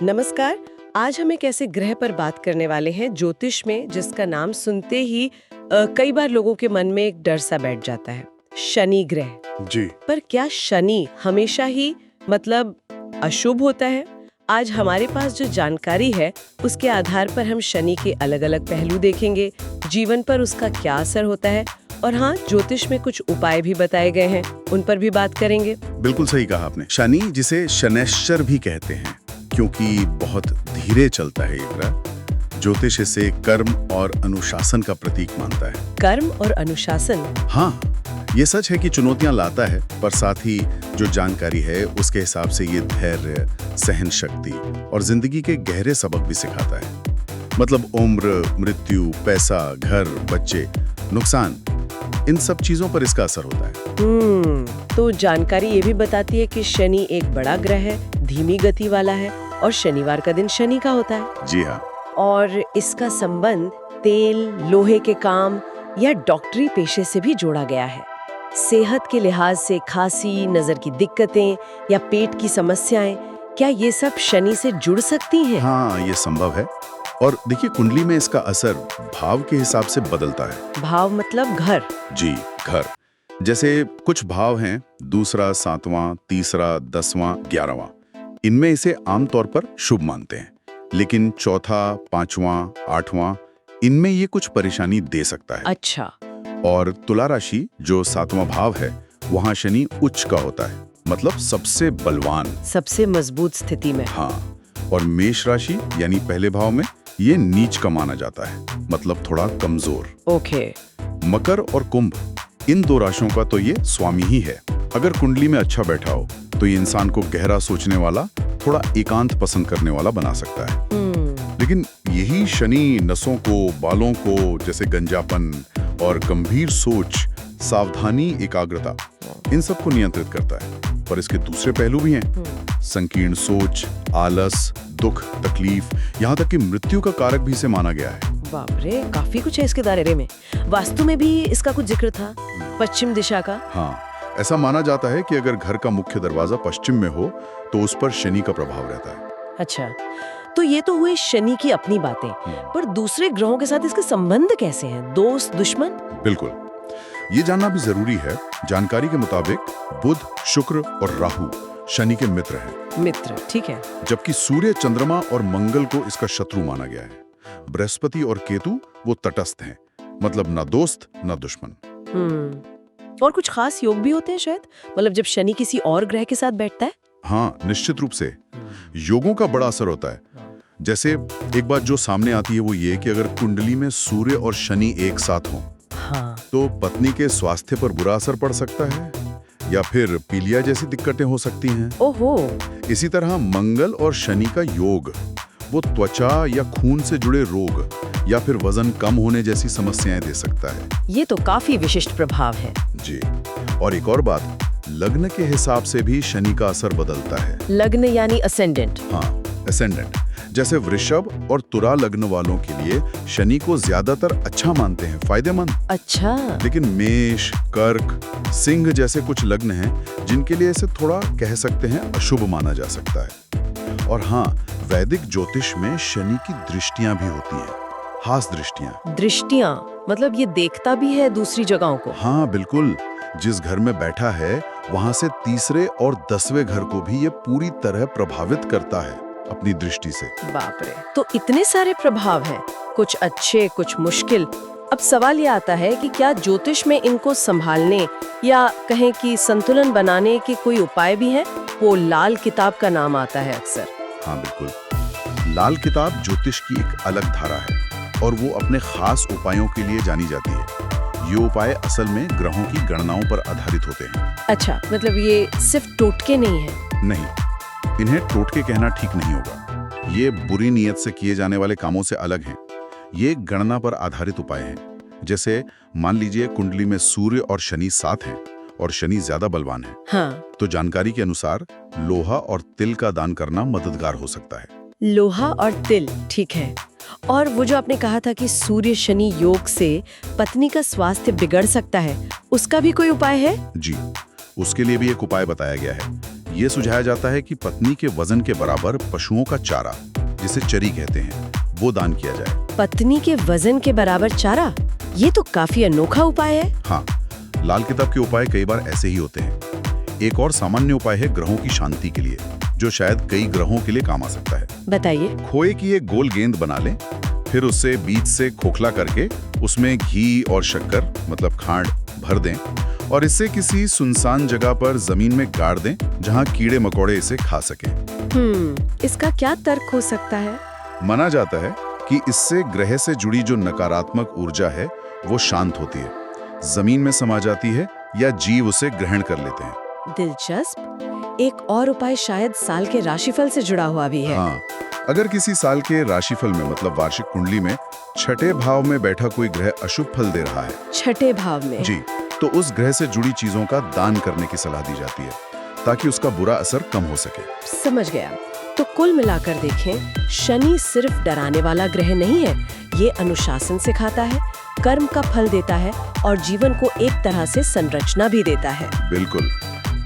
नमस्कार। आज हम एक ऐसे ग्रह पर बात करने वाले हैं ज्योतिष में जिसका नाम सुनते ही कई बार लोगों के मन में एक डर सा बैठ जाता है, शनि ग्रह। जी। पर क्या शनि हमेशा ही मतलब अशुभ होता है? आज हमारे पास जो जानकारी है उसके आधार पर हम शनि के अलग अलग पहलू देखेंगे, जीवन पर उसका क्या असर होता है और हाँ, ज्योतिष में कुछ उपाय भी बताए गए हैं, उन पर भी बात करेंगे। बिल्कुल सही कहा आपने। शनि जिसे शनैश्चर भी कहते हैं क्योंकि बहुत धीरे चलता है ये ग्रह। ज्योतिष इसे कर्म और अनुशासन का प्रतीक मानता है। कर्म और अनुशासन? हाँ, ये सच है कि चुनौतियां लाता है, पर साथ ही जो जानकारी है उसके हिसाब से ये धैर्य, सहन शक्ति और जिंदगी के गहरे सबक भी सिखाता है। मतलब उम्र, मृत्यु, पैसा, घर, बच्चे, नुकसान, इन सब चीजों पर इसका असर होता है। तो जानकारी ये भी बताती है कि शनि एक बड़ा ग्रह है, धीमी गति वाला है और शनिवार का दिन शनि का होता है। जी हाँ। और इसका संबंध तेल, लोहे के काम या डॉक्टरी पेशे से भी जोड़ा गया है। सेहत के लिहाज से खांसी, नजर की दिक्कतें या पेट की समस्याएं, क्या ये सब शनि से जुड़ सकती हैं? हाँ, ये संभव है। और देखिए, कुंडली में इसका असर भाव के हिसाब से बदलता है। भाव मतलब घर? जी, घर। जैसे कुछ भाव हैं, दूसरा, 7वां, तीसरा, 10वां, 11वां। इनमें इसे आमतौर पर शुभ मानते हैं, लेकिन चौथा, 5वां, 8वां, इनमें ये कुछ परेशानी दे सकता है। अच्छा। और तुला राशि जो 7वां भाव है, वहां शनि उच्च का होता है, मतलब सबसे बलवान, सबसे मजबूत स्थिति में। हाँ। और मेष राशि यानी पहले भाव में ये नीच का माना जाता है, मतलब थोड़ा कमजोर। ओके। मकर और कुंभ, इन दो राशियों का तो ये स्वामी ही है। अगर कुंडली में अच्छा बैठा हो तो ये इंसान को गहरा सोचने वाला, थोड़ा एकांत पसंद करने वाला बना सकता है। लेकिन यही शनि नसों को, बालों को, जैसे गंजापन और गंभीर सोच, सावधानी, एकाग्रता, इन सब को नियंत्रित करता है। पर इसके दूसरे पहलू भी हैं। संकीर्ण सोच, आलस, दुख, तकलीफ, यहाँ तक कि मृत्यु का कारक भी इसे माना गया है। बाप रे, काफी कुछ है इसके दायरे में। वास्तु में भी इसका कुछ जिक्र था, पश्चिम दिशा का। हाँ, ऐसा माना जाता है कि अगर घर का मुख्य दरवाजा पश्चिम में हो तो उस पर शनि का प्रभाव रहता है। अच्छा, तो ये तो हुई शनि की अपनी बातें, पर दूसरे ग्रहों के साथ इसके संबंध कैसे हैं? दोस्त, दुश्मन? बिल्कुल, ये जानना भी जरूरी है। जानकारी के मुताबिक बुध, शुक्र और राहु शनि के मित्र हैं। मित्र, ठीक है। जबकि सूर्य, चंद्रमा और मंगल को इसका शत्रु माना गया है। बृहस्पति और केतु वो तटस्थ हैं, मतलब ना दोस्त ना दुश्मन। और कुछ खास योग भी होते हैं शायद, मतलब जब शनि किसी और ग्रह के साथ बैठता है? हाँ, निश्चित रूप से योगों का बड़ा असर होता है। जैसे एक बात जो सामने आती है वो ये कि अगर कुंडली में सूर्य और शनि एक साथ हों, हाँ, तो पत्नी के स्वास्थ्य पर बुरा असर पड़ सकता है या फिर पीलिया जैसी दिक्कतें हो सकती हैं। ओहो। इसी तरह मंगल और शनि का योग वो त्वचा या खून से जुड़े रोग या फिर वजन कम होने जैसी समस्याएं दे सकता है। ये तो काफी विशिष्ट प्रभाव है। जी। और एक और बात, लग्न के हिसाब से भी शनि का असर बदलता है। लग्न यानी असेंडेंट? हाँ, असेंडेंट। जैसे वृषभ और तुला लग्न वालों के लिए शनि को ज्यादातर अच्छा मानते हैं, फायदेमंद। अच्छा। लेकिन मेष, कर्क, सिंह जैसे कुछ लग्न हैं जिनके लिए इसे थोड़ा कह सकते हैं अशुभ माना जा सकता है। और हाँ, वैदिक ज्योतिष में शनि की दृष्टियां भी होती हैं, खास दृष्टियां। दृष्टियां मतलब ये देखता भी है दूसरी जगहों को? हाँ बिल्कुल, जिस घर में बैठा है वहां से तीसरे और 10वें घर को भी ये पूरी तरह प्रभावित करता है अपनी दृष्टि से। बाप रे, तो इतने सारे प्रभाव हैं, कुछ अच्छे, कुछ मुश्किल। अब सवाल ये आता है कि क्या ज्योतिष में इनको संभालने या कहें कि संतुलन बनाने के कोई उपाय भी हैं? वो लाल किताब का नाम आता है अक्सर। हाँ बिल्कुल, लाल किताब ज्योतिष की एक अलग धारा है और वो अपने खास उपायों के लिए जानी जाती है। ये उपाय असल में ग्रहों की गणनाओं पर आधारित होते हैं। अच्छा, मतलब ये सिर्फ टोटके नहीं है? नहीं, इन्हें टोटके कहना ठीक नहीं होगा। ये बुरी नीयत से किए जाने वाले कामों से अलग हैं। ये गणना पर आधारित उपाय हैं। जैसे मान लीजिए कुंडली में सूर्य और शनि साथ हैं और शनि ज्यादा बलवान है, हाँ, तो जानकारी के अनुसार लोहा और तिल का दान करना मददगार हो सकता है। लोहा और तिल, ठीक है। और वो जो आपने कहा था कि सूर्य शनि योग से पत्नी का स्वास्थ्य बिगड़ सकता है, उसका भी कोई उपाय है? जी, उसके लिए भी एक उपाय बताया गया है। ये सुझाया जाता है कि पत्नी के वजन के बराबर पशुओं का चारा, जिसे चरी कहते हैं, वो दान किया जाए। पत्नी के वजन के बराबर चारा, ये तो काफी अनोखा उपाय है। हाँ, लाल किताब के उपाय कई बार ऐसे ही होते हैं। एक और सामान्य उपाय है ग्रहों की शांति के लिए, जो शायद कई ग्रहों के लिए काम आ सकता है। बताइए। खोए की एक गोल गेंद बना लें, फिर उससे बीच से खोखला करके उसमें घी और शक्कर मतलब खांड भर दें और इसे किसी सुनसान जगह पर जमीन में गाड़ दें जहां कीड़े मकोड़े इसे खा सकें। इसका क्या तर्क हो सकता है? माना जाता है कि इससे ग्रह से जुड़ी जो नकारात्मक ऊर्जा है वो शांत होती है, जमीन में समा जाती है या जीव उसे ग्रहण कर लेते हैं। दिलचस्प। एक और उपाय शायद साल के राशिफल से जुड़ा हुआ भी है। हाँ, अगर किसी साल के राशिफल में मतलब वार्षिक कुंडली में छठे भाव में बैठा कोई ग्रह अशुभ फल दे रहा है, छठे भाव में जी, तो उस ग्रह से जुड़ी चीजों का दान करने की सलाह दी जाती है ताकि उसका बुरा असर कम हो सके। समझ गया। तो कुल मिलाकर देखें, शनि सिर्फ डराने वाला ग्रह नहीं है, ये अनुशासन सिखाता है, कर्म का फल देता है और जीवन को एक तरह से संरचना भी देता है। बिल्कुल।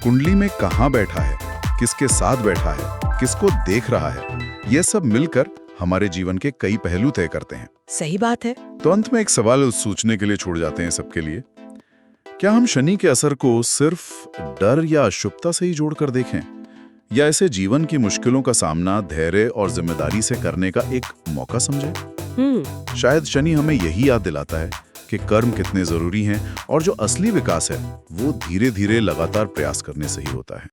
कुंडली में कहाँ बैठा है, किसके साथ बैठा है, किसको देख रहा है, ये सब मिलकर हमारे जीवन के कई पहलू तय करते हैं। सही बात है। तो अंत में एक सवाल सोचने के लिए छोड़ जाते हैं सबके लिए। क्या हम शनि के असर को सिर्फ डर या अशुभता से ही जोड़कर देखें, या इसे जीवन की मुश्किलों का सामना धैर्य और जिम्मेदारी से करने का एक मौका समझें? शायद शनि हमें यही याद दिलाता है कि कर्म कितने जरूरी हैं और जो असली विकास है वो धीरे धीरे लगातार प्रयास करने से ही होता है।